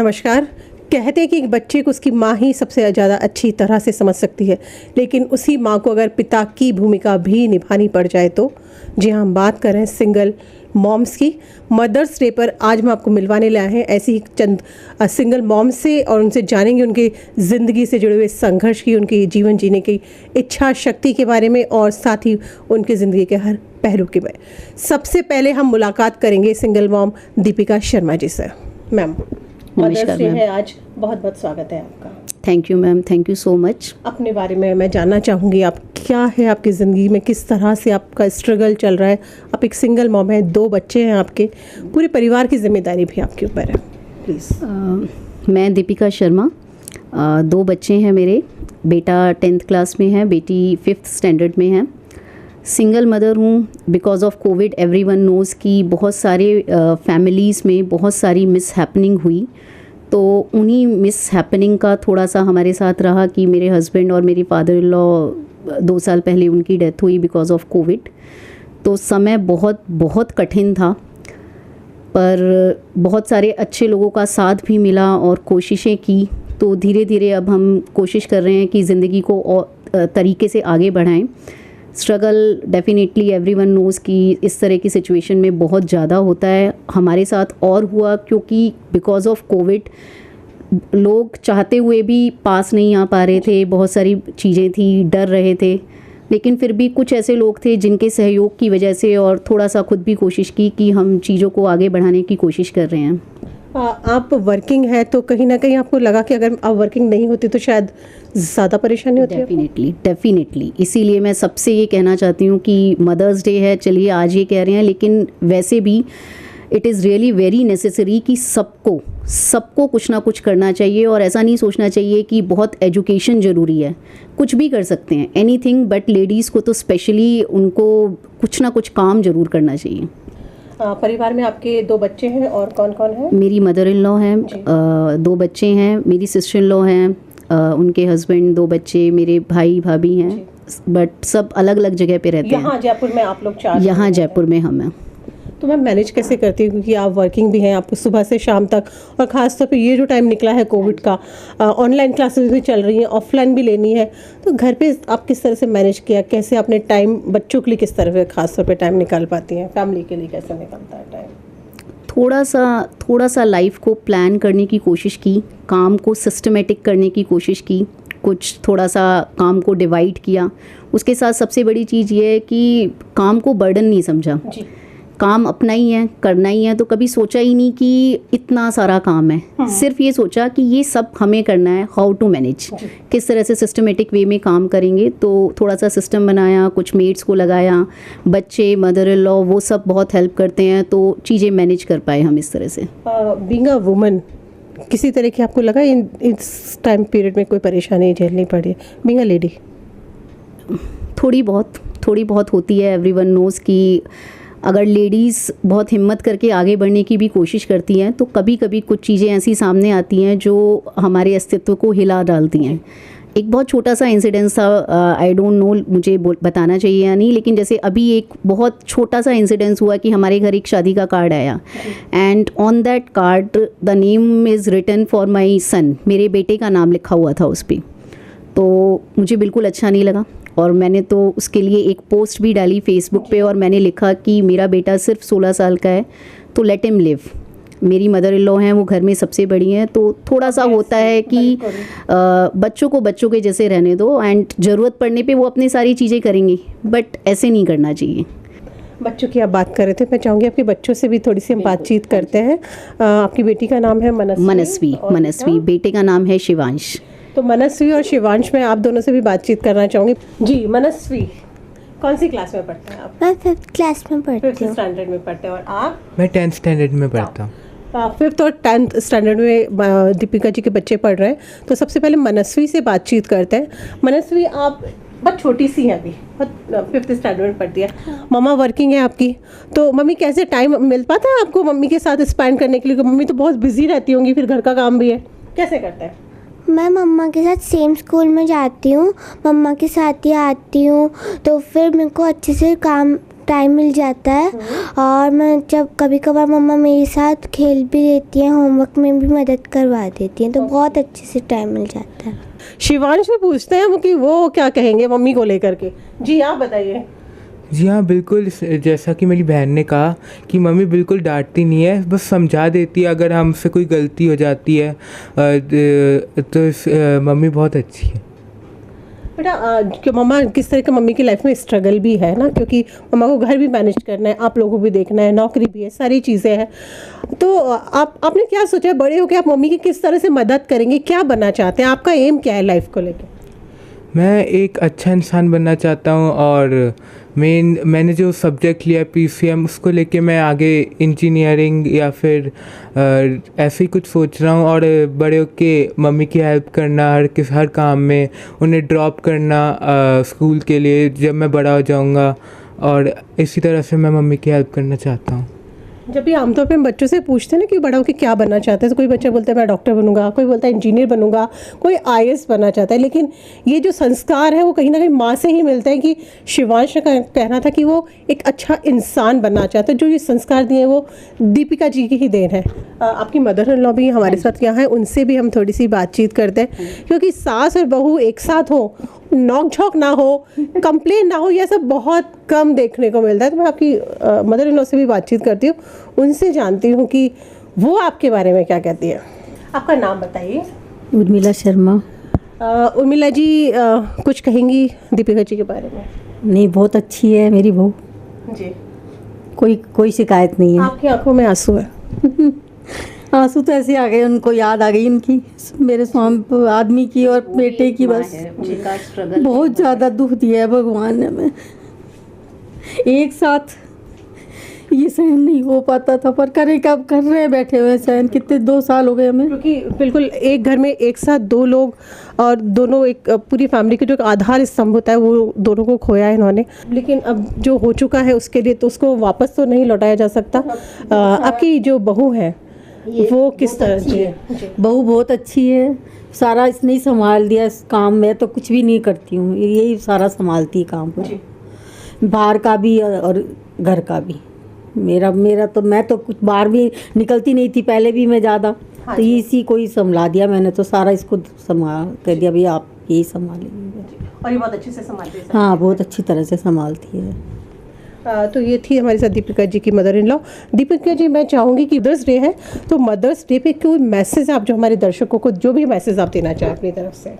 नमस्कार। कहते हैं कि एक बच्चे को उसकी माँ ही सबसे ज़्यादा अच्छी तरह से समझ सकती है, लेकिन उसी माँ को अगर पिता की भूमिका भी निभानी पड़ जाए तो। जी हाँ, हम बात कर रहे हैं सिंगल मॉम्स की। मदर्स डे पर आज हम आपको मिलवाने लाए हैं ऐसी ही चंद सिंगल मॉम्स से, और उनसे जानेंगे उनकी ज़िंदगी से जुड़े हुए संघर्ष की, उनकी जीवन जीने की इच्छा शक्ति के बारे में, और साथ ही उनकी ज़िंदगी के हर पहलू के बारे में। सबसे पहले हम मुलाकात करेंगे सिंगल मॉम दीपिका शर्मा जी से। मैम, मदर्स डे है आज, बहुत बहुत स्वागत है आपका। Thank you ma'am, thank you so much. अपने बारे में मैं जानना चाहूँगी, आप क्या है आपकी ज़िंदगी में, किस तरह से आपका स्ट्रगल चल रहा है। आप एक सिंगल मॉम है, 2 बच्चे हैं आपके, पूरे परिवार की जिम्मेदारी भी आपके ऊपर है, प्लीज़। मैं दीपिका शर्मा, 2 बच्चे हैं मेरे। बेटा 10th क्लास में है, बेटी 5th स्टैंडर्ड में है। सिंगल मदर हूँ। Because of covid everyone knows कि बहुत सारे फैमिलीज़ में बहुत सारी मिस हैपनिंग हुई, तो उन्हीं मिस हैपनिंग का थोड़ा सा हमारे साथ रहा कि मेरे हस्बैंड और मेरी फादर इन लॉ 2 साल पहले उनकी डेथ हुई बिकॉज ऑफ कोविड। तो समय बहुत बहुत कठिन था, पर बहुत सारे अच्छे लोगों का साथ भी मिला और कोशिशें की। तो धीरे धीरे अब हम कोशिश कर रहे हैं कि ज़िंदगी को और तरीके से आगे बढ़ाएं। स्ट्रगल डेफिनेटली एवरीवन नोज़ कि इस तरह की सिचुएशन में बहुत ज़्यादा होता है। हमारे साथ और हुआ क्योंकि बिकॉज ऑफ कोविड लोग चाहते हुए भी पास नहीं आ पा रहे थे, बहुत सारी चीज़ें थी, डर रहे थे, लेकिन फिर भी कुछ ऐसे लोग थे जिनके सहयोग की वजह से और थोड़ा सा खुद भी कोशिश की कि हम चीज़ों को आगे बढ़ाने की कोशिश कर रहे हैं। आप वर्किंग है तो कहीं ना कहीं आपको लगा कि अगर आप वर्किंग नहीं होती तो शायद ज़्यादा परेशानी होती है? डेफिनेटली इसीलिए मैं सबसे ये कहना चाहती हूँ कि मदर्स डे है, चलिए आज ये कह रहे हैं, लेकिन वैसे भी it is really very necessary कि सबको कुछ ना कुछ करना चाहिए। और ऐसा नहीं सोचना चाहिए कि बहुत एजुकेशन ज़रूरी है, कुछ भी कर सकते हैं, एनीथिंग, बट लेडीज़ को तो स्पेशली उनको कुछ ना कुछ काम ज़रूर करना चाहिए। परिवार में आपके 2 बच्चे हैं, और कौन कौन है? मेरी मदर इन लॉ हैं, 2 बच्चे हैं, मेरी सिस्टर इन लॉ हैं, उनके हस्बैंड, 2 बच्चे, मेरे भाई भाभी हैं, बट सब अलग अलग जगह पे रहते हैं। यहाँ जयपुर में आप लोग 4? यहाँ जयपुर में हम हैं। तो मैं मैनेज कैसे करती हूँ, क्योंकि आप वर्किंग भी हैं, आपको सुबह से शाम तक, और ख़ास तौर पे ये जो टाइम निकला है कोविड का, ऑनलाइन क्लासेस भी चल रही हैं, ऑफलाइन भी लेनी है, तो घर पे आप किस तरह से मैनेज किया, कैसे आपने टाइम बच्चों के लिए किस तरह से ख़ास तौर पे टाइम निकाल पाती हैं, फैमिली के लिए कैसे निकलता है टाइम? थोड़ा सा लाइफ को प्लान करने की कोशिश की, काम को सिस्टमेटिक करने की कोशिश की, कुछ थोड़ा सा काम को डिवाइड किया। उसके साथ सबसे बड़ी चीज़ ये है कि काम को बर्डन नहीं समझा। काम अपना ही है, करना ही है, तो कभी सोचा ही नहीं कि इतना सारा काम है। सिर्फ ये सोचा कि ये सब हमें करना है, हाउ टू मैनेज, किस तरह से सिस्टमेटिक वे में काम करेंगे। तो थोड़ा सा सिस्टम बनाया, कुछ मेड्स को लगाया, बच्चे, मदर इन लॉ, वो सब बहुत हेल्प करते हैं, तो चीज़ें मैनेज कर पाए हम इस तरह से। बीइंग अ वुमन, किसी तरह की आपको लगा इस टाइम पीरियड में कोई परेशानी झेलनी पड़ी बीइंग अ लेडी? थोड़ी बहुत होती है। एवरीवन नोज़ कि अगर लेडीज़ बहुत हिम्मत करके आगे बढ़ने की भी कोशिश करती हैं तो कभी कभी कुछ चीज़ें ऐसी सामने आती हैं जो हमारे अस्तित्व को हिला डालती हैं। एक बहुत छोटा सा इंसिडेंस था, आई डोंट नो मुझे बताना चाहिए या नहीं, लेकिन जैसे अभी एक बहुत छोटा सा इंसिडेंस हुआ कि हमारे घर एक शादी का कार्ड आया, and on that card the name is written for my son, मेरे बेटे का नाम लिखा हुआ था उस पर। तो मुझे बिल्कुल अच्छा नहीं लगा, और मैंने तो उसके लिए एक पोस्ट भी डाली फेसबुक पे, और मैंने लिखा कि मेरा बेटा सिर्फ 16 साल का है, तो लेट हिम लिव। मेरी मदर इन लॉ हैं, वो घर में सबसे बड़ी हैं, तो थोड़ा सा होता है कि बच्चों को बच्चों के जैसे रहने दो, एंड ज़रूरत पड़ने पे वो अपनी सारी चीज़ें करेंगी, बट ऐसे नहीं करना चाहिए। बच्चों की आप बात कर रहे थे, मैं चाहूँगी आपके बच्चों से भी थोड़ी सी हम बातचीत करते हैं। आपकी बेटी का नाम है मनस्वी, बेटे का नाम है शिवांश। तो मनस्वी और शिवांश, में आप दोनों से भी बातचीत करना चाहूँगी। जी मनस्वी, कौन सी क्लास में पढ़ते हैं आप? मैं 5th क्लास में पढ़ती हूँ। 5th स्टैंडर्ड में पढ़ते हैं। और आप? मैं 10th स्टैंडर्ड में पढ़ता हूँ। 5th और 10th स्टैंडर्ड में दीपिका जी के बच्चे पढ़ रहे हैं। तो सबसे पहले मनस्वी से बातचीत करते हैं। मनस्वी, आप बहुत छोटी सी है अभी, 5th स्टैंडर्ड में पढ़ती है, मम्मा वर्किंग है आपकी, तो मम्मी कैसे टाइम मिल पाता है आपको मम्मी के साथ स्पेंड करने के लिए? मम्मी तो बहुत बिजी रहती होंगी, फिर घर का काम भी है, कैसे करते हैं? मैं मम्मा के साथ सेम स्कूल में जाती हूँ, मम्मा के साथ ही आती हूँ, तो फिर मेरे को अच्छे से टाइम मिल जाता है। और मैं जब कभी कभार मम्मा मेरे साथ खेल भी लेती हैं, होमवर्क में भी मदद करवा देती हैं, तो बहुत अच्छे से टाइम मिल जाता है। शिवांश से पूछते हैं हम कि वो क्या कहेंगे मम्मी को लेकर के। जी आप बताइए। जी हाँ, बिल्कुल जैसा कि मेरी बहन ने कहा कि मम्मी बिल्कुल डांटती नहीं है, बस समझा देती है अगर हमसे कोई गलती हो जाती है। तो मम्मी बहुत अच्छी है। बेटा कि मम्मा किस तरह का मम्मी की लाइफ में स्ट्रगल भी है ना, क्योंकि मम्मा को घर भी मैनेज करना है, आप लोगों को भी देखना है, नौकरी भी है, सारी चीज़ें हैं। तो आपने क्या सोचा है बड़े होकर आप मम्मी की किस तरह से मदद करेंगे, क्या बनना चाहते हैं, आपका एम क्या है लाइफ को लेकर? मैं एक अच्छा इंसान बनना चाहता हूँ और मैंने जो सब्जेक्ट लिया PCM उसको लेके मैं आगे इंजीनियरिंग या फिर ऐसे ही कुछ सोच रहा हूँ। और बड़े होके मम्मी की हेल्प करना हर काम में, उन्हें ड्रॉप करना स्कूल के लिए जब मैं बड़ा हो जाऊँगा, और इसी तरह से मैं मम्मी की हेल्प करना चाहता हूँ। जब भी आमतौर पे हम बच्चों से पूछते हैं ना कि बड़ा होकर क्या बनना चाहते हैं, तो कोई बच्चा बोलता है मैं डॉक्टर बनूंगा, कोई बोलता है इंजीनियर बनूंगा, कोई IAS बनना चाहता है। लेकिन ये जो संस्कार है वो कहीं ना कहीं माँ से ही मिलता है कि शिवांश का कहना था कि वो एक अच्छा इंसान बनना चाहता है। जो ये संस्कार दिए वो दीपिका जी की ही देन है। आपकी मदर इन लॉ भी हमारे साथ यहाँ है, उनसे भी हम थोड़ी सी बातचीत करते हैं, क्योंकि सास और बहू एक साथ हो, नोक झोंक ना हो, कंप्लेन ना हो, यह सब बहुत कम देखने को मिलता है। तो मैं आपकी मदर इन लॉ से भी बातचीत करती हूँ, उनसे जानती हूँ कि वो आपके बारे में क्या कहती है। आपका नाम बताइए। उर्मिला शर्मा। उर्मिला जी कुछ कहेंगी दीपिका जी के बारे में? नहीं, बहुत अच्छी है मेरी बहू, जी। कोई शिकायत नहीं है। आपकी आंखों में आंसू है। आंसू तो ऐसे आ गए, उनको याद आ गई उनकी, मेरे स्वामी आदमी की और बेटे की। बस बहुत ज़्यादा दुख दिया है भगवान ने हमें, एक साथ ये सहन नहीं हो पाता था, पर करे कब कर रहे हैं, बैठे हुए सहन। कितने 2 साल हो गए हमें, क्योंकि बिल्कुल एक घर में एक साथ 2 लोग और दोनों एक पूरी फैमिली के जो एक आधार स्तंभ होता है वो दोनों को खोया है इन्होंने। लेकिन अब जो हो चुका है उसके लिए तो उसको वापस तो नहीं लौटाया जा सकता। आपकी जो बहू है वो किस तरह जी है? बहू बहुत अच्छी है, सारा इसने ही संभाल दिया। इस काम में तो कुछ भी नहीं करती हूँ, यही सारा संभालती है काम को, बाहर का भी और घर का भी। मेरा तो मैं तो कुछ बाहर भी निकलती नहीं थी पहले भी मैं ज़्यादा, तो इसी को ही संभाला दिया मैंने, तो सारा इसको संभाल कर दिया, भैया आप यही संभालेंगे। और ये बहुत अच्छे से संभालती है। हाँ, बहुत अच्छी तरह से संभालती है। तो ये थी हमारे साथ दीपिका जी की mother in law. Deepika ji, मैं चाहूँगी कि मदर्स डे है, तो मदर्स डे पे कोई मैसेज आप जो हमारे दर्शकों को, जो भी मैसेज आप देना चाहें अपनी तरफ से।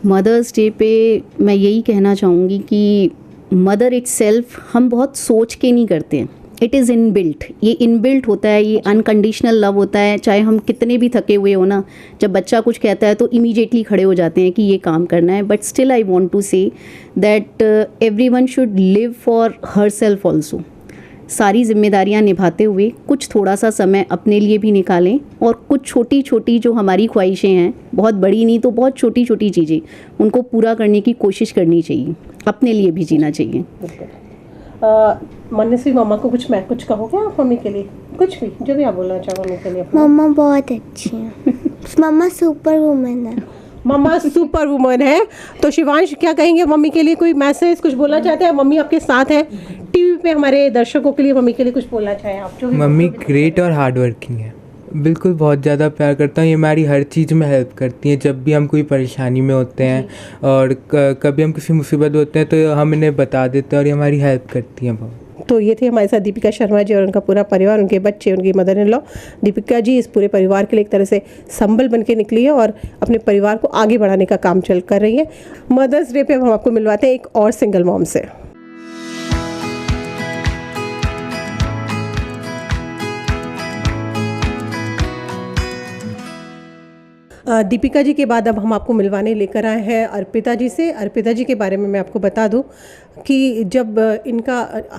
मदर्स डे पे मैं यही कहना चाहूँगी कि मदर इटसेल्फ हम बहुत सोच के नहीं करते हैं, इट इज़ इनबिल्ट। ये इनबिल्ट होता है, ये अनकंडीशनल लव होता है। चाहे हम कितने भी थके हुए हो ना, जब बच्चा कुछ कहता है तो इमीडिएटली खड़े हो जाते हैं कि ये काम करना है। But still I want to say that everyone should live for her self also. सारी जिम्मेदारियां निभाते हुए कुछ थोड़ा सा समय अपने लिए भी निकालें, और कुछ छोटी छोटी जो हमारी ख्वाहिशें हैं, बहुत बड़ी नहीं तो बहुत छोटी छोटी चीज़ें, उनको पूरा करने की कोशिश करनी चाहिए, अपने लिए भी जीना चाहिए। मनस्वी मम्मा को कुछ कहोगे आप मम्मी के लिए? कुछ भी जो भी आप बोलना चाहो मम्मी के लिए। मम्मा बहुत अच्छी है, मम्मा सुपर वुमन है। मम्मा सुपर वुमन है। तो शिवांश क्या कहेंगे मम्मी के लिए? कोई मैसेज कुछ बोलना चाहते हैं? मम्मी आपके साथ है टीवी पे, हमारे दर्शकों के लिए मम्मी के लिए कुछ बोलना चाहें आप? जो मम्मी ग्रेट और हार्ड वर्किंग है, बिल्कुल बहुत ज़्यादा प्यार करता हूँ। ये हमारी हर चीज़ में हेल्प करती हैं, जब भी हम कोई परेशानी में होते हैं और कभी हम किसी मुसीबत में होते हैं तो हम इन्हें बता देते हैं और ये हमारी हेल्प करती हैं बहुत। तो ये थे हमारे साथ दीपिका शर्मा जी और उनका पूरा परिवार, उनके बच्चे, उनकी mother in law. Deepika ji इस पूरे परिवार के लिए एक तरह से संबल बन के निकली है और अपने परिवार को आगे बढ़ाने का काम कर रही है। मदर्स डे पे हम आपको मिलवाते हैं एक और सिंगल मॉम से। दीपिका जी के बाद अब हम आपको मिलवाने लेकर आए हैं अर्पिता जी से। अर्पिता जी के बारे में मैं आपको बता दूं कि जब इनका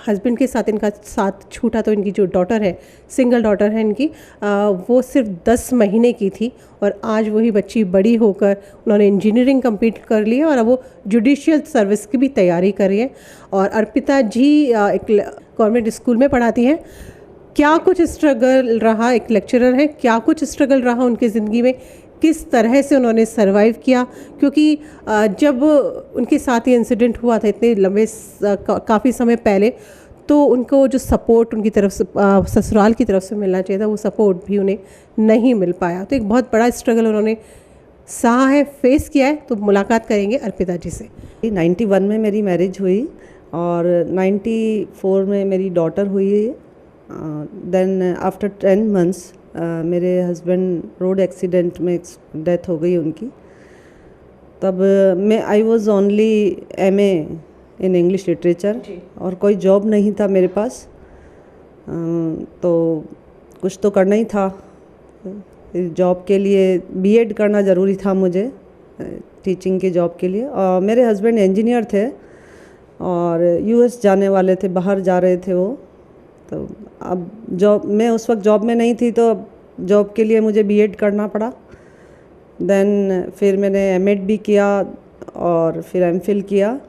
हस्बैंड के साथ इनका साथ छूटा तो इनकी जो डॉटर है, सिंगल डॉटर है इनकी, वो सिर्फ 10 महीने की थी और आज वही बच्ची बड़ी होकर उन्होंने इंजीनियरिंग कंप्लीट कर ली है और अब वो जुडिशियल सर्विस की भी तैयारी कर रही है। और अर्पिता जी एक गवर्नमेंट स्कूल में पढ़ाती हैं। क्या कुछ स्ट्रगल रहा, एक लेक्चरर है, क्या कुछ स्ट्रगल रहा उनकी ज़िंदगी में, किस तरह से उन्होंने सरवाइव किया, क्योंकि जब उनके साथ ये इंसिडेंट हुआ था इतने लंबे काफ़ी समय पहले, तो उनको जो सपोर्ट उनकी तरफ से ससुराल की तरफ से मिलना चाहिए था, वो सपोर्ट भी उन्हें नहीं मिल पाया। तो एक बहुत बड़ा स्ट्रगल उन्होंने सहा है, फेस किया है। तो मुलाकात करेंगे अर्पिता जी से। 91 में मेरी मैरिज हुई और 94 में मेरी डॉटर हुई है। देन आफ्टर 10 मंथ्स मेरे हस्बैंड रोड एक्सीडेंट में डेथ हो गई उनकी। तब मैं I was only MA in English literature और कोई जॉब नहीं था मेरे पास, तो कुछ तो करना ही था। जॉब के लिए B.Ed करना ज़रूरी था मुझे, टीचिंग के जॉब के लिए। और मेरे हस्बैंड इंजीनियर थे और US जाने वाले थे, बाहर जा रहे थे वो। तो अब जॉब, मैं उस वक्त जॉब में नहीं थी, तो जॉब के लिए मुझे B.Ed करना पड़ा। देन फिर मैंने M.Ed भी किया और फिर M.Phil किया,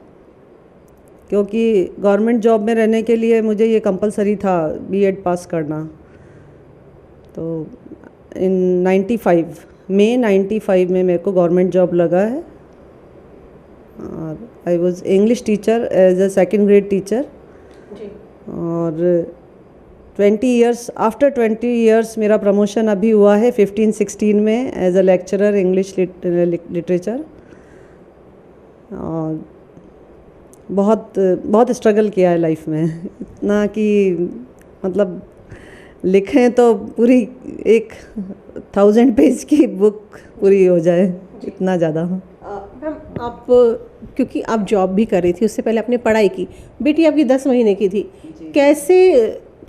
क्योंकि गवर्नमेंट जॉब में रहने के लिए मुझे ये कंपलसरी था B.Ed पास करना। तो इन 95 मई 95 में मेरे को गवर्नमेंट जॉब लगा है और I was English teacher as a second grade teacher. और 20 इयर्स आफ्टर 20 इयर्स मेरा प्रमोशन अभी हुआ है 15-16 में as a lecturer English literature. और बहुत स्ट्रगल किया है लाइफ में, इतना कि मतलब लिखें तो पूरी 1000 पेज की बुक पूरी हो जाए, इतना ज़्यादा। मैम आप, क्योंकि आप जॉब भी कर रही थी, उससे पहले आपने पढ़ाई की, बेटी आपकी 10 महीने की थी, कैसे,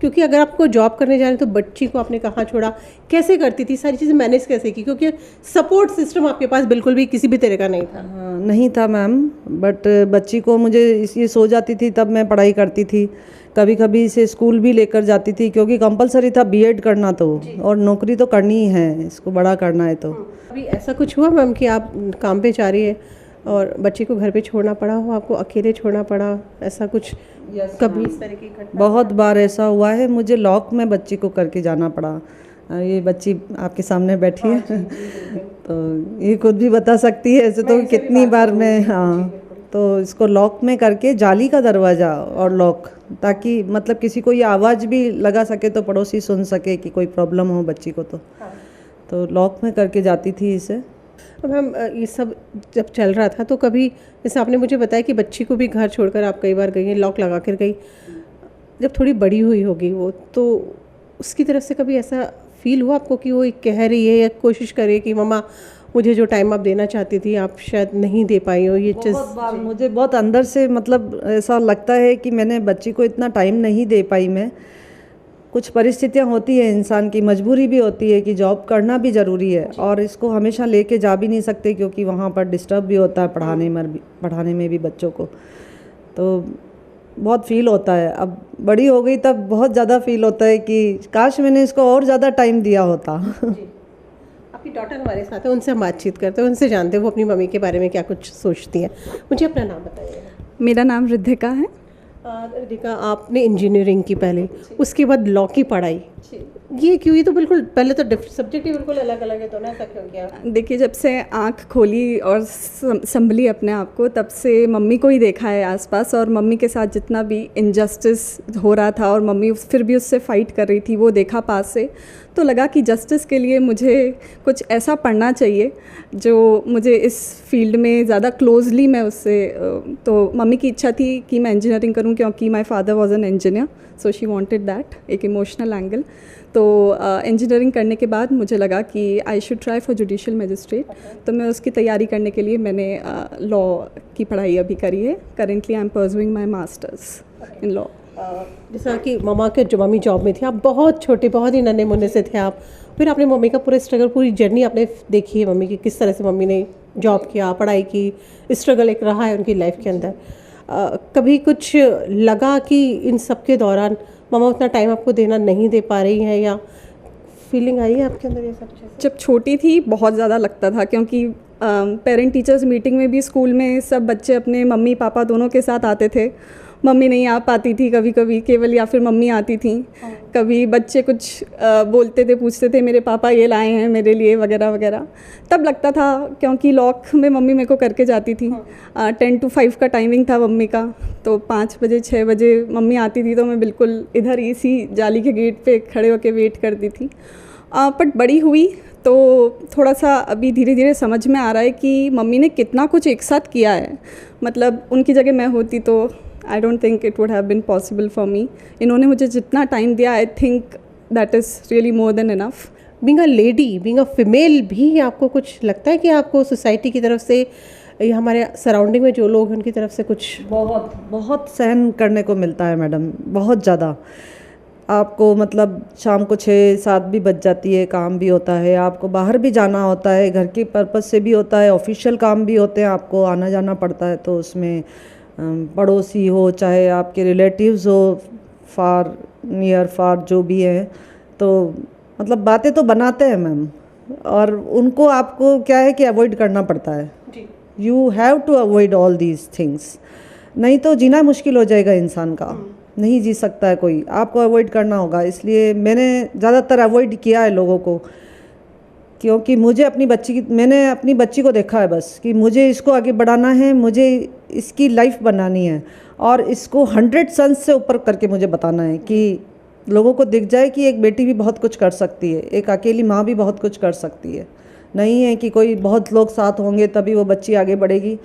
क्योंकि अगर आपको जॉब करने जा रहे तो बच्ची को आपने कहाँ छोड़ा, कैसे करती थी, सारी चीज़ें मैनेज कैसे की, क्योंकि सपोर्ट सिस्टम आपके पास बिल्कुल भी किसी भी तरह का नहीं था? नहीं था मैम, बट बच्ची को मुझे इसलिए सो जाती थी तब मैं पढ़ाई करती थी। कभी कभी इसे स्कूल भी लेकर जाती थी, क्योंकि कंपलसरी था B.Ed करना, तो और नौकरी तो करनी ही है, इसको बड़ा करना है। तो अभी ऐसा कुछ हुआ मैम कि आप काम पे जा रही है और बच्ची को घर पे छोड़ना पड़ा हो, आपको अकेले छोड़ना पड़ा, ऐसा कुछ कभी इस तरह की घटना? बहुत बार ऐसा हुआ है, मुझे लॉक में बच्ची को करके जाना पड़ा। ये बच्ची आपके सामने बैठी है तो ये खुद भी बता सकती है ऐसे तो कितनी बार मैं, हाँ, तो इसको लॉक में करके, जाली का दरवाज़ा और लॉक, ताकि मतलब किसी को ये आवाज़ भी लगा सके तो पड़ोसी सुन सके कि कोई प्रॉब्लम हो बच्ची को। तो लॉक में करके जाती थी इसे। मैम ये सब जब चल रहा था तो कभी, जैसे आपने मुझे बताया कि बच्ची को भी घर छोड़कर आप कई बार गई हैं, लॉक लगा कर गई, जब थोड़ी बड़ी हुई होगी वो, तो उसकी तरफ से कभी ऐसा फील हुआ आपको कि वो कह रही है या कोशिश करे कि मम्मा मुझे जो टाइम आप देना चाहती थी आप शायद नहीं दे पाई हो? ये चीज़ बहुत बार मुझे बहुत अंदर से मतलब ऐसा लगता है कि मैंने बच्ची को इतना टाइम नहीं दे पाई मैं। कुछ परिस्थितियाँ होती है, इंसान की मजबूरी भी होती है कि जॉब करना भी ज़रूरी है, और इसको हमेशा लेके जा भी नहीं सकते, क्योंकि वहाँ पर डिस्टर्ब भी होता है पढ़ाने में भी बच्चों को। तो बहुत फील होता है, अब बड़ी हो गई तब बहुत ज़्यादा फील होता है कि काश मैंने इसको और ज़्यादा टाइम दिया होता। आपकी डॉटर हमारे साथ है, उनसे हम बातचीत करते हैं, उनसे जानते हैं वो अपनी मम्मी के बारे में क्या कुछ सोचती हैं। मुझे अपना नाम बताइए। मेरा नाम रिद्धिका है। रिद्धिका, आपने इंजीनियरिंग की पहले, उसके बाद लॉ की पढ़ाई, ये क्यों? ये तो बिल्कुल पहले तो सब्जेक्ट ही बिल्कुल अलग अलग है, तो ना ऐसा क्यों किया? देखिए, जब से आँख खोली और संभली अपने आप को, तब से मम्मी को ही देखा है आसपास, और मम्मी के साथ जितना भी इनजस्टिस हो रहा था और मम्मी फिर भी उससे फाइट कर रही थी, वो देखा पास से। तो लगा कि जस्टिस के लिए मुझे कुछ ऐसा पढ़ना चाहिए जो मुझे इस फील्ड में ज़्यादा क्लोजली मैं उससे, तो मम्मी की इच्छा थी कि मैं इंजीनियरिंग करूं, क्योंकि my father was an engineer, so she wanted that, एक इमोशनल एंगल। तो इंजीनियरिंग करने के बाद मुझे लगा कि I should try for judicial magistrate. तो मैं उसकी तैयारी करने के लिए मैंने लॉ की पढ़ाई अभी करी है। Currently I am pursuing my masters in law. जैसा कि मम्मी जॉब में थी, आप बहुत छोटे, बहुत ही नन्हे मुन्ने से थे आप, फिर आपने मम्मी का पूरा स्ट्रगल, पूरी जर्नी आपने देखी है मम्मी की, किस तरह से मम्मी ने जॉब किया, पढ़ाई की, स्ट्रगल एक रहा है उनकी लाइफ के अंदर। कभी कुछ लगा कि इन सब के दौरान मम्मा उतना टाइम आपको देना नहीं दे पा रही हैं, या फीलिंग आई है आपके अंदर ये सब चीज़ें? जब छोटी थी बहुत ज़्यादा लगता था, क्योंकि पेरेंट टीचर्स मीटिंग में भी स्कूल में सब बच्चे अपने मम्मी पापा दोनों के साथ आते थे, मम्मी नहीं आ पाती थी कभी कभी, केवल या फिर मम्मी आती थी। कभी बच्चे कुछ बोलते थे, पूछते थे मेरे पापा ये लाए हैं मेरे लिए वगैरह वगैरह, तब लगता था, क्योंकि लॉक में मम्मी मेरे को करके जाती थी। 10 to 5 का टाइमिंग था मम्मी का, तो 5 बजे 6 बजे मम्मी आती थी तो मैं बिल्कुल इधर इसी जाली के गेट पे खड़े होकर वेट करती थी। बट बड़ी हुई तो थोड़ा सा अभी धीरे धीरे समझ में आ रहा है कि मम्मी ने कितना कुछ एक साथ किया है। मतलब उनकी जगह मैं होती तो I don't think it would have been possible for me. इन्होंने मुझे जितना टाइम दिया, I think that is really more than enough. Being a lady, being a female, भी आपको कुछ लगता है कि आपको सोसाइटी की तरफ से या हमारे सराउंडिंग में जो लोग हैं उनकी तरफ से कुछ बहुत बहुत सहन करने को मिलता है मैडम, बहुत ज़्यादा। आपको मतलब शाम को 6-7 भी बज जाती है, काम भी होता है, आपको बाहर भी जाना होता है, घर के पर्पज़ से भी होता है, ऑफिशियल काम भी होते हैं, आपको आना जाना पड़ता है। तो उसमें पड़ोसी हो चाहे आपके रिलेटिव्स हो, फार नियर फार जो भी है, तो मतलब बातें तो बनाते हैं मैम, और उनको आपको क्या है कि अवॉइड करना पड़ता है। You have to avoid all these things, नहीं तो जीना मुश्किल हो जाएगा इंसान का, नहीं जी सकता है कोई, आपको अवॉइड करना होगा। इसलिए मैंने ज़्यादातर अवॉइड किया है लोगों को, क्योंकि मैंने अपनी बच्ची को देखा है बस कि मुझे इसको आगे बढ़ाना है, मुझे इसकी लाइफ बनानी है, और इसको 100 सन्स से ऊपर करके मुझे बताना है कि लोगों को दिख जाए कि एक बेटी भी बहुत कुछ कर सकती है, एक अकेली माँ भी बहुत कुछ कर सकती है। नहीं है कि कोई बहुत लोग साथ होंगे तभी वो बच्ची आगे बढ़ेगी।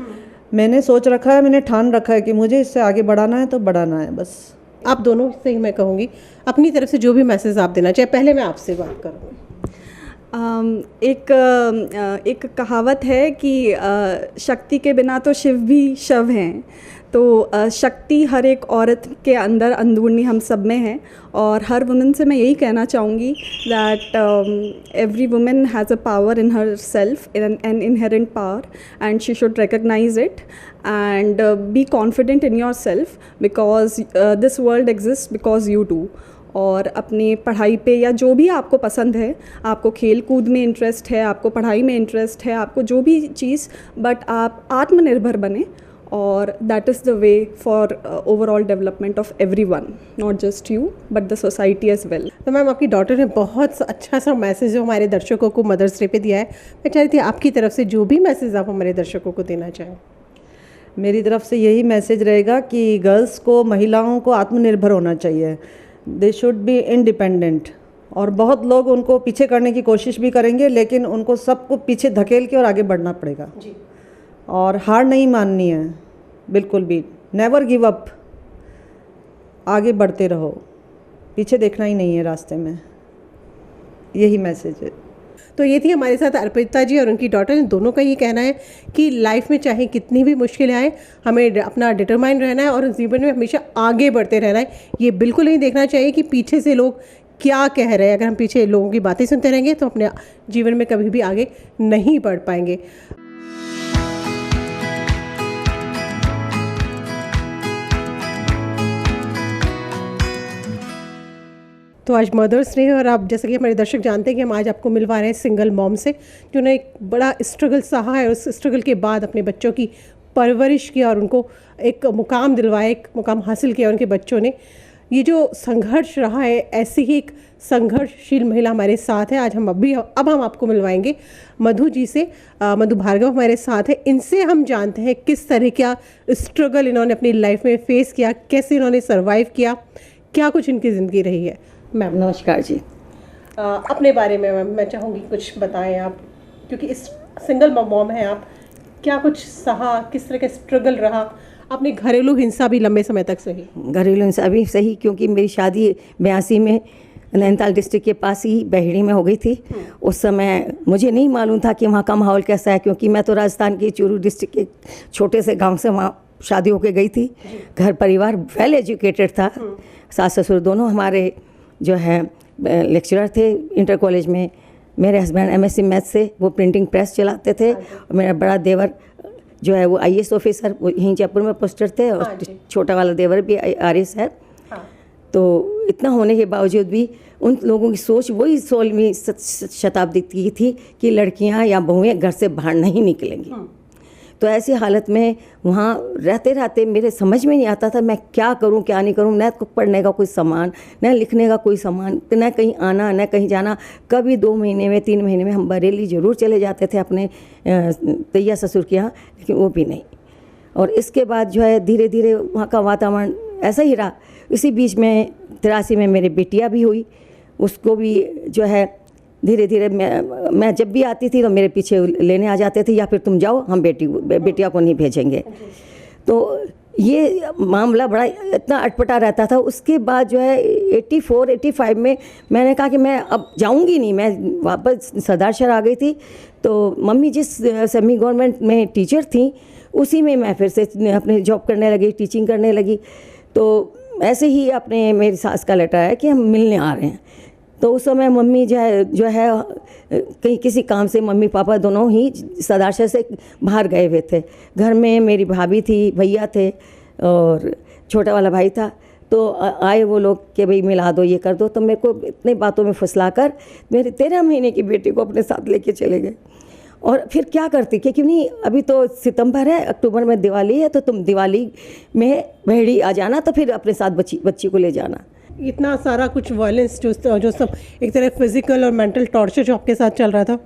मैंने सोच रखा है, मैंने ठान रखा है कि मुझे इससे आगे बढ़ाना है तो बढ़ाना है बस। आप दोनों से ही मैं कहूँगी अपनी तरफ से जो भी मैसेज आप देना चाहे। पहले मैं आपसे बात करूँगी। एक कहावत है कि शक्ति के बिना तो शिव भी शव हैं। तो शक्ति हर एक औरत के अंदर अंदरूनी हम सब में है, और हर वुमेन से मैं यही कहना चाहूँगी that every women has a power in her self, an inherent power, and she should recognise it and be confident in yourself because this world exists because you do। और अपनी पढ़ाई पे या जो भी आपको पसंद है, आपको खेल कूद में इंटरेस्ट है, आपको पढ़ाई में इंटरेस्ट है, आपको जो भी चीज़, बट आप आत्मनिर्भर बने, और that is the way for overall development of everyone, not just you but the society as well. तो मैम आपकी डॉटर ने बहुत अच्छा सा मैसेज जो हमारे दर्शकों को मदर्स डे पे दिया है। मैं चाह रही थी आपकी तरफ से जो भी मैसेज आप हमारे दर्शकों को देना चाहें। मेरी तरफ से यही मैसेज रहेगा कि गर्ल्स को, महिलाओं को आत्मनिर्भर होना चाहिए, दे शुड बी इंडिपेंडेंट। और बहुत लोग उनको पीछे करने की कोशिश भी करेंगे, लेकिन उनको सबको पीछे धकेल के और आगे बढ़ना पड़ेगा जी। और हार नहीं माननी है बिल्कुल भी, नेवर गिव अप, आगे बढ़ते रहो, पीछे देखना ही नहीं है रास्ते में, यही मैसेज है। तो ये थी हमारे साथ अर्पिता जी और उनकी डॉटर। इन दोनों का ये कहना है कि लाइफ में चाहे कितनी भी मुश्किलें आए, हमें अपना डिटरमाइन रहना है और जीवन में हमेशा आगे बढ़ते रहना है। ये बिल्कुल नहीं देखना चाहिए कि पीछे से लोग क्या कह रहे हैं। अगर हम पीछे लोगों की बातें सुनते रहेंगे तो अपने जीवन में कभी भी आगे नहीं बढ़ पाएंगे। तो आज मदर्स डे है, और आप जैसे कि हमारे दर्शक जानते हैं कि हम आज आपको मिलवा रहे हैं सिंगल मॉम से, जिन्होंने एक बड़ा स्ट्रगल सहा है, और उस स्ट्रगल के बाद अपने बच्चों की परवरिश किया और उनको एक मुकाम दिलवाया, एक मुकाम हासिल किया उनके बच्चों ने। ये जो संघर्ष रहा है, ऐसी ही एक संघर्षशील महिला हमारे साथ है। आज अब हम आपको मिलवाएंगे मधु जी से। मधु भार्गव हमारे साथ है। इनसे हम जानते हैं किस तरह का स्ट्रगल इन्होंने अपनी लाइफ में फेस किया, कैसे इन्होंने सर्वाइव किया, क्या कुछ इनकी ज़िंदगी रही है। मैम नमस्कार जी। अपने बारे में मैम मैं चाहूँगी कुछ बताएं आप, क्योंकि इस सिंगल मॉम हैं आप, क्या कुछ सहा, किस तरह का स्ट्रगल रहा, अपने घरेलू हिंसा भी लंबे समय तक सही? घरेलू हिंसा भी सही, क्योंकि मेरी शादी 82 में नैनीताल डिस्ट्रिक्ट के पास ही बहेड़ी में हो गई थी। उस समय मुझे नहीं मालूम था कि वहाँ का माहौल कैसा है, क्योंकि मैं तो राजस्थान के चूरू डिस्ट्रिक्ट के छोटे से गाँव से वहाँ शादी होके गई थी। घर परिवार वेल एजुकेटेड था, सास ससुर दोनों हमारे जो है लेक्चरर थे इंटर कॉलेज में। मेरे हस्बैंड MSc मैथ से वो प्रिंटिंग प्रेस चलाते थे, और मेरा बड़ा देवर जो है वो IAS ऑफिसर, वो यहीं जयपुर में पोस्टर थे, और छोटा वाला देवर भी RS है। तो इतना होने के बावजूद भी उन लोगों की सोच वही 16वीं शताब्दी की थी कि लड़कियां या बहुएं घर से बाहर नहीं निकलेंगी। तो ऐसी हालत में वहाँ रहते रहते मेरे समझ में नहीं आता था मैं क्या करूँ क्या नहीं करूँ, न पढ़ने का कोई सामान, न लिखने का कोई सामान, न कहीं आना न कहीं जाना। कभी 2 महीने में 3 महीने में हम बरेली ज़रूर चले जाते थे अपने तैया ससुर के यहाँ, लेकिन वो भी नहीं। और इसके बाद जो है धीरे धीरे वहाँ का वातावरण ऐसा ही रहा। इसी बीच में 83 में मेरी बेटियाँ भी हुई, उसको भी जो है धीरे धीरे मैं जब भी आती थी तो मेरे पीछे लेने आ जाते थे, या फिर तुम जाओ हम बेटिया को नहीं भेजेंगे। तो ये मामला बड़ा इतना अटपटा रहता था। उसके बाद जो है 84-85 में मैंने कहा कि मैं अब जाऊंगी नहीं, मैं वापस सरदारशहर आ गई थी। तो मम्मी जिस सेमी गवर्नमेंट में टीचर थी उसी में मैं फिर से अपनी जॉब करने लगी, टीचिंग करने लगी। तो ऐसे ही अपने मेरी सास का लेटर आया कि हम मिलने आ रहे हैं। तो उस समय मम्मी जो है कहीं किसी काम से मम्मी पापा दोनों ही सरदारशहर से बाहर गए हुए थे। घर में मेरी भाभी थी, भैया थे और छोटा वाला भाई था। तो आए वो लोग कि भाई मिला दो, ये कर दो। तो मेरे को इतने बातों में फुसला कर मेरे 13 महीने की बेटी को अपने साथ लेके चले गए। और फिर क्या करती कि नहीं अभी तो सितंबर है, अक्टूबर में दिवाली है, तो तुम दिवाली में भेड़ी आ जाना, तो फिर अपने साथ बच्ची को ले जाना। इतना सारा कुछ वायलेंस जो सब एक तरह फिजिकल और मेंटल टॉर्चर जो आपके साथ चल रहा था,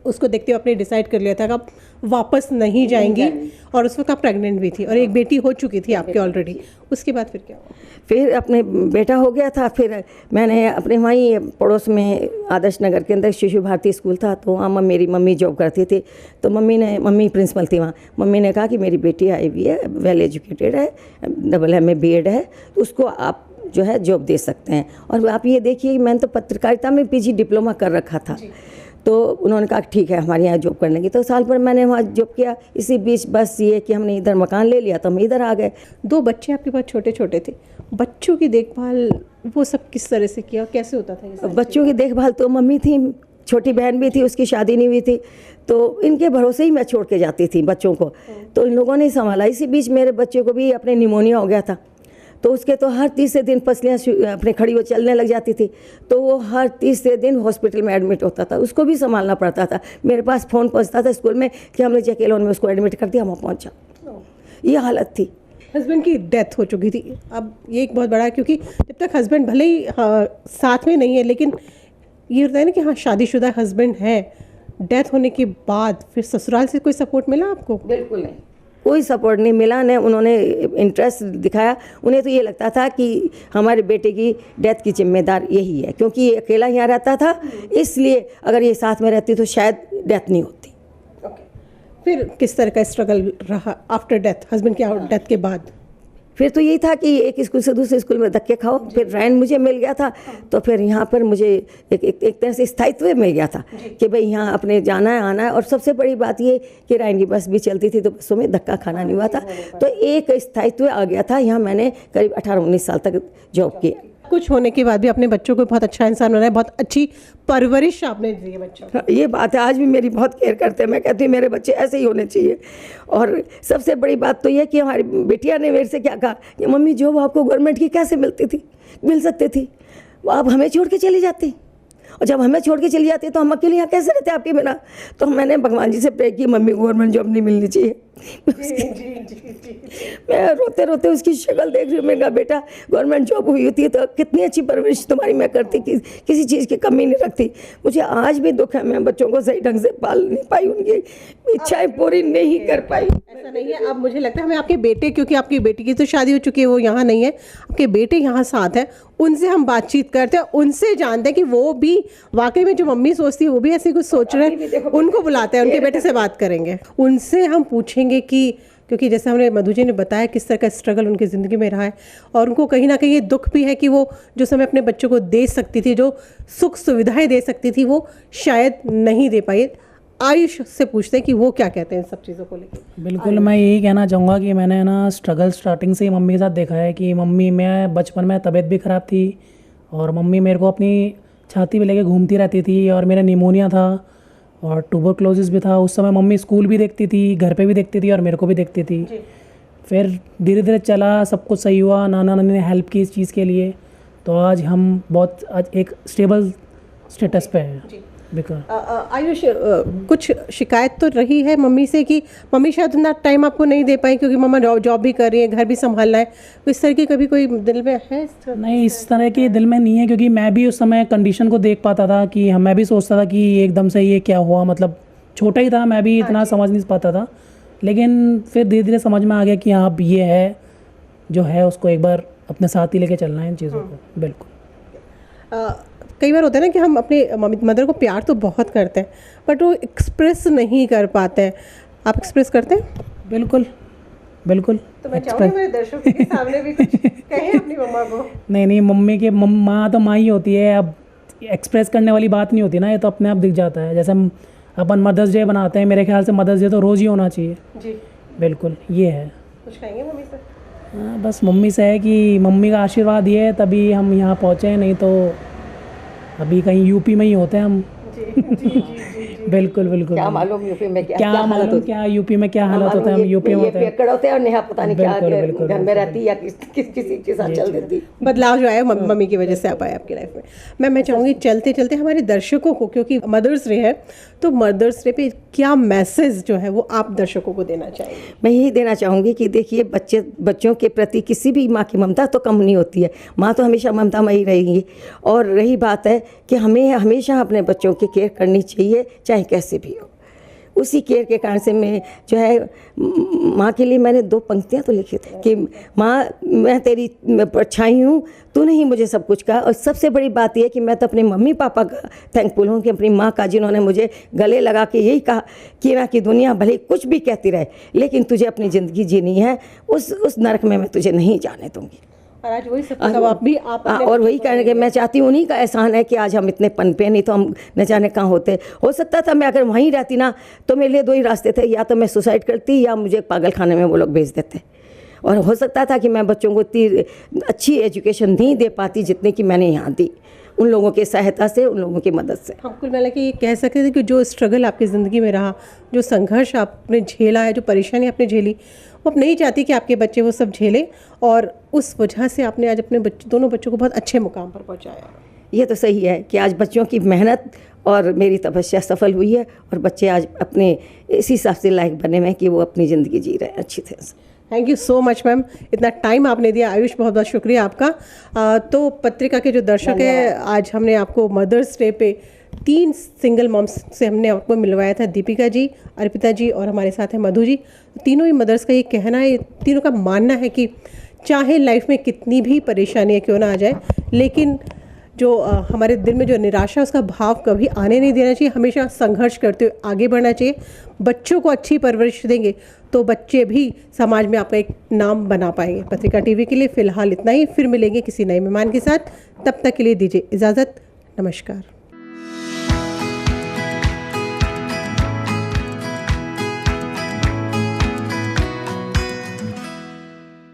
उसको देखते हुए आपने डिसाइड कर लिया था कि आप वापस नहीं जाएंगी। और उस वक्त आप प्रेग्नेंट भी थी और एक बेटी हो चुकी थी आपके ऑलरेडी। उसके बाद फिर क्या हुआ? फिर अपने बेटा हो गया था। फिर मैंने अपने वहीं पड़ोस में आदर्श नगर के अंदर शिशु भारती स्कूल था, तो वहाँ मेरी मम्मी जॉब करती थी। तो मम्मी प्रिंसिपल थी वहाँ। मम्मी ने कहा कि मेरी बेटी आई हुई है, वेल एजुकेटेड है, AA BEd है, उसको आप जो है जॉब दे सकते हैं। और आप ये देखिए मैंने तो पत्रकारिता में PG डिप्लोमा कर रखा था। तो उन्होंने कहा ठीक है हमारे यहाँ जॉब करने की। तो साल भर मैंने वहाँ जॉब किया। इसी बीच बस ये कि हमने इधर मकान ले लिया तो हम इधर आ गए। 2 बच्चे आपके पास छोटे छोटे थे, बच्चों की देखभाल वो सब किस तरह से किया, कैसे होता था ये सब? बच्चों की देखभाल तो मम्मी थी, छोटी बहन भी थी, उसकी शादी नहीं हुई थी, तो इनके भरोसे ही मैं छोड़ के जाती थी बच्चों को। तो इन लोगों ने संभाला। इसी बीच मेरे बच्चे को भी अपने निमोनिया हो गया था। तो उसके तो हर 30 दिन पसलियाँ अपने खड़ी वो चलने लग जाती थी। तो वो हर 30 दिन हॉस्पिटल में एडमिट होता था, उसको भी संभालना पड़ता था। मेरे पास फ़ोन पहुंचता था स्कूल में कि हमने जेकेलोन में उसको एडमिट कर दिया, वहाँ पहुँचा। ये हालत थी। हस्बैंड की डेथ हो चुकी थी। अब ये एक बहुत बड़ा है, क्योंकि जब तक हस्बैंड भले ही साथ में नहीं है, लेकिन ये होता है ना कि हाँ शादीशुदा हस्बैंड है, डेथ होने के बाद फिर ससुराल से कोई सपोर्ट मिला आपको? बिल्कुल नहीं, कोई सपोर्ट नहीं मिला। न उन्होंने इंटरेस्ट दिखाया। उन्हें तो ये लगता था कि हमारे बेटे की डेथ की जिम्मेदार यही है, क्योंकि ये अकेला यहाँ रहता था, इसलिए अगर ये साथ में रहती तो शायद डेथ नहीं होती। फिर किस तरह का स्ट्रगल रहा आफ्टर डेथ, हस्बैंड के डेथ के बाद? फिर तो यही था कि एक स्कूल से दूसरे स्कूल में धक्के खाओ। फिर रैन मुझे मिल गया था, तो फिर यहाँ पर मुझे एक तरह से स्थायित्व मिल गया था कि भाई यहाँ अपने जाना है आना है। और सबसे बड़ी बात ये कि रैन की बस भी चलती थी, तो बसों में धक्का खाना नहीं हुआ था। तो एक स्थायित्व आ गया था। यहाँ मैंने करीब 18-19 साल तक जॉब की। कुछ होने के बाद भी अपने बच्चों को बहुत अच्छा इंसान बनाया, बहुत अच्छी परवरिश आपने दी है बच्चों को। ये बात है, आज भी मेरी बहुत केयर करते हैं। मैं कहती हूँ मेरे बच्चे ऐसे ही होने चाहिए। और सबसे बड़ी बात तो ये कि हमारी बेटिया ने मेरे से क्या कहा कि मम्मी जॉब आपको गवर्नमेंट की कैसे मिल सकती थी, आप हमें छोड़ के चली जाती। और जब हमें छोड़ के चली जाती तो हम अकेले यहाँ कैसे रहते आपके बिना। तो मैंने भगवान जी से प्रे की मम्मी को गवर्नमेंट जॉब नहीं मिलनी चाहिए। मैं रोते रोते उसकी शक्ल देख रही हूँ। मैंने कहा बेटा गवर्नमेंट जॉब हुई होती है तो कितनी अच्छी परवरिश तुम्हारी मैं करती, किसी चीज़ की कमी नहीं रखती। मुझे आज भी दुख है, मैं बच्चों को सही ढंग से पाल नहीं पाई, उनकी इच्छाएं पूरी नहीं कर पाई। ऐसा नहीं है। अब मुझे लगता है हमें आपके बेटे, क्योंकि आपकी बेटी की तो शादी हो चुकी है, वो यहाँ नहीं है, आपके बेटे यहाँ साथ हैं, उनसे हम बातचीत करते हैं, उनसे जानते हैं कि वो भी वाकई में जो मम्मी सोचती है वो भी ऐसे कुछ सोच रहे हैं। उनको बुलाते हैं, उनके बेटे से बात करेंगे, उनसे हम पूछेंगे कि क्योंकि जैसे हमने मधु जी ने बताया किस तरह का स्ट्रगल उनकी ज़िंदगी में रहा है, और उनको कहीं ना कहीं ये दुख भी है कि वो जो समय अपने बच्चों को दे सकती थी, जो सुख सुविधाएं दे सकती थी, वो शायद नहीं दे पाई। आयुष से पूछते हैं कि वो क्या कहते हैं इन सब चीज़ों को लेकर। बिल्कुल, मैं यही कहना चाहूँगा कि मैंने ना स्ट्रगल स्टार्टिंग से ही मम्मी के साथ देखा है कि मम्मी, मैं बचपन में तबीयत भी ख़राब थी और मम्मी मेरे को अपनी छाती पे लेके घूमती रहती थी, और मेरा निमोनिया था और ट्यूबरक्लोसिस भी था। उस समय मम्मी स्कूल भी देखती थी, घर पे भी देखती थी और मेरे को भी देखती थी। फिर धीरे धीरे चला, सब कुछ सही हुआ, नाना नानी ने हेल्प की इस चीज़ के लिए, तो आज हम बहुत एक स्टेबल स्टेटस पे हैं। बिकॉज आयुष, कुछ शिकायत तो रही है मम्मी से कि मम्मी शायद उतना टाइम आपको नहीं दे पाई क्योंकि मम्मा जॉब भी कर रही है, घर भी संभालना है, तो इस तरह की कभी कोई दिल में है इस तरह? नहीं, इस तरह के दिल में नहीं है, क्योंकि मैं भी उस समय कंडीशन को देख पाता था कि मैं भी सोचता था कि एकदम से ये क्या हुआ, मतलब छोटा ही था, मैं भी इतना समझ नहीं पाता था। लेकिन फिर धीरे धीरे समझ में आ गया कि हाँ ये है जो है, उसको एक बार अपने साथ ही लेके चलना है इन चीज़ों को। बिल्कुल। कई बार होता है ना कि हम अपने मदर को प्यार तो बहुत करते हैं बट वो एक्सप्रेस नहीं कर पाते हैं, आप एक्सप्रेस करते हैं? बिल्कुल बिल्कुल। तो मैं चाहूँगी मेरे दर्शकों के सामने भी कुछ कहें अपनी मम्मा को। नहीं, मम्मी के माँ तो माँ ही होती है, अब एक्सप्रेस करने वाली बात नहीं होती ना, ये तो अपने आप दिख जाता है। जैसे हम अपन मदर्स डे बनाते हैं, मेरे ख्याल से मदर्स डे तो रोज़ ही होना चाहिए। जी बिल्कुल, ये है। कुछ कहेंगे मम्मी से? हाँ, बस मम्मी से है कि मम्मी का आशीर्वाद ये है तभी हम यहाँ पहुँचे हैं, नहीं तो अभी कहीं यूपी में ही होते हैं हम। बिल्कुल बिल्कुल। क्या मालूम यूपी में क्या मालूम क्या यूपी में क्या हालत होता है, हम यूपी में होते हैं। पियक्कड़ होते हैं और नेहा पता नहीं क्या बिल्कुल, घर में रहती या किसी के साथ चल देती। बदलाव जो आया मम्मी की वजह से आप आए आपकी लाइफ में। मैं चाहूँगी चलते चलते हमारे दर्शकों को, क्योंकि मदर्स डे है, तो मदर्स डे पे क्या मैसेज जो है वो आप दर्शकों को देना चाहेंगे? मैं यही देना चाहूँगी कि देखिए, बच्चों के प्रति किसी भी माँ की ममता तो कम नहीं होती है, माँ तो हमेशा ममतामयी रहेगी। और रही बात है कि हमें हमेशा अपने बच्चों की केयर करनी चाहिए, चाहे कैसे भी हो। उसी केयर के कारण से मैं जो है माँ के लिए मैंने 2 पंक्तियाँ तो लिखी थी कि माँ, मैं तेरी परछाई हूँ, तूने ही मुझे सब कुछ कहा। और सबसे बड़ी बात यह है कि मैं तो अपने मम्मी पापा का थैंकफुल हूँ कि अपनी माँ का, जिन्होंने मुझे गले लगा के यही कहा कि ना कि दुनिया भले कुछ भी कहती रहे, लेकिन तुझे अपनी ज़िंदगी जीनी है, उस नरक में मैं तुझे नहीं जाने दूँगी। और आज वही सब आप भी आप और वही कहने के मैं चाहती हूँ, उन्हीं का एहसान है कि आज हम इतने पनपे, नहीं तो हम न जाने कहाँ होते। हो सकता था मैं अगर वहीं रहती ना, तो मेरे लिए 2 ही रास्ते थे, या तो मैं सुसाइड करती या मुझे पागल खाने में वो लोग भेज देते। और हो सकता था कि मैं बच्चों को इतनी अच्छी एजुकेशन नहीं दे पाती जितनी कि मैंने यहाँ दी, उन लोगों की सहायता से, उन लोगों की मदद से। हम कुल मिला के ये कह सकते थे कि जो स्ट्रगल आपकी ज़िंदगी में रहा, जो संघर्ष आपने झेला है, जो परेशानी आपने झेली, वो आप नहीं चाहती कि आपके बच्चे वो सब झेलें, और उस वजह से आपने आज अपने दोनों बच्चों को बहुत अच्छे मुकाम पर पहुंचाया। ये तो सही है कि आज बच्चों की मेहनत और मेरी तपस्या सफल हुई है, और बच्चे आज अपने इसी हिसाब से लायक बने हैं कि वो अपनी ज़िंदगी जी रहे हैं अच्छी तरह से। Thank you so much ma'am, इतना टाइम आपने दिया। आयुष, बहुत बहुत शुक्रिया आपका। तो पत्रिका के जो दर्शक हैं, आज हमने आपको मदर्स डे पे 3 सिंगल मॉम्स से हमने आपको मिलवाया था, दीपिका जी, अर्पिता जी और हमारे साथ हैं मधु जी। तीनों ही मदर्स का ये कहना है, तीनों का मानना है कि चाहे लाइफ में कितनी भी परेशानियाँ क्यों ना आ जाए, लेकिन जो हमारे दिल में जो निराशा, उसका भाव कभी आने नहीं देना चाहिए। हमेशा संघर्ष करते हुए आगे बढ़ना चाहिए। बच्चों को अच्छी परवरिश देंगे तो बच्चे भी समाज में आपका एक नाम बना पाएंगे। पत्रिका टीवी के लिए फ़िलहाल इतना ही, फिर मिलेंगे किसी नए मेहमान के साथ। तब तक के लिए दीजिए इजाज़त, नमस्कार।